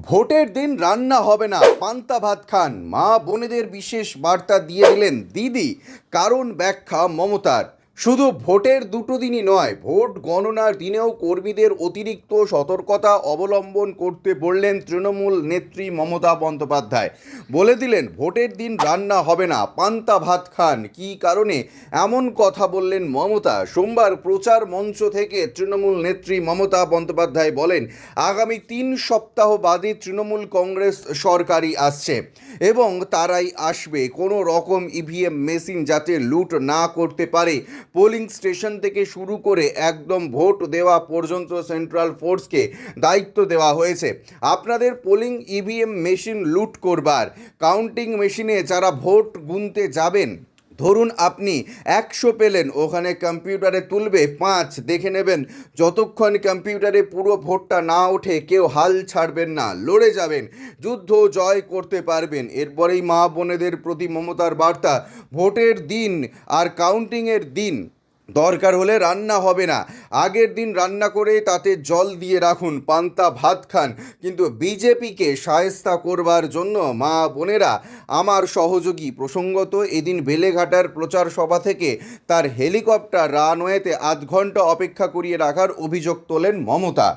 ভোটের দিন রান্না হবে না, পান্তা ভাত খান। মা বোনেদের বিশেষ বার্তা দিয়ে দিলেন দিদি। কারণ ব্যাখ্যা মমতার। শুধু ভোটের দুটো দিনই নয়, ভোট গণনার দিনেও কর্মীদের অতিরিক্ত সতর্কতা অবলম্বন করতে বললেন তৃণমূল নেত্রী মমতা বন্দ্যোপাধ্যায়। বলে দিলেন ভোটের দিন রান্না হবে না, পান্তা ভাত খান। কী কারণে এমন কথা বললেন মমতা? সোমবার প্রচার মঞ্চ থেকে তৃণমূল নেত্রী মমতা বন্দ্যোপাধ্যায় বলেন, আগামী 3 সপ্তাহ বাদে তৃণমূল কংগ্রেস সরকারই আসছে এবং তারাই আসবে। কোনো রকম ইভিএম মেশিন যাতে লুট না করতে পারে, পোলিং স্টেশন থেকে শুরু করে একদম ভোট দেওয়া পর্যন্ত সেন্ট্রাল ফোর্সকে দায়িত্ব দেওয়া হয়েছে। আপনাদের পোলিং ইভিএম মেশিন লুট করবার, কাউন্টিং মেশিনে যারা ভোট গুনতে যাবেন, ধরুন আপনি 100 পেলেন, ওখানে কম্পিউটারে তুলবে 5, দেখে নেবেন। যতক্ষণ কম্পিউটারে পুরো ভোটটা না ওঠে কেউ হাল ছাড়বেন না, লড়ে যাবেন, যুদ্ধ জয় করতে পারবেন। এরপরেই মা বোনেদের প্রতি মমতার বার্তা, ভোটের দিন আর কাউন্টিংয়ের দিন দরকার হলে রান্না হবে না, আগের দিন রান্না করে তাতে জল দিয়ে রাখুন, পান্তা ভাত খান। কিন্তু বিজেপিকে শায়েস্তা করবার জন্য মা বোনেরা আমার সহযোগী। প্রসঙ্গত, এদিন বেলেঘাটার প্রচার সভা থেকে তার হেলিকপ্টার রানওয়েতে আধ ঘন্টা অপেক্ষা করিয়ে রাখার অভিযোগ তোলেন মমতা।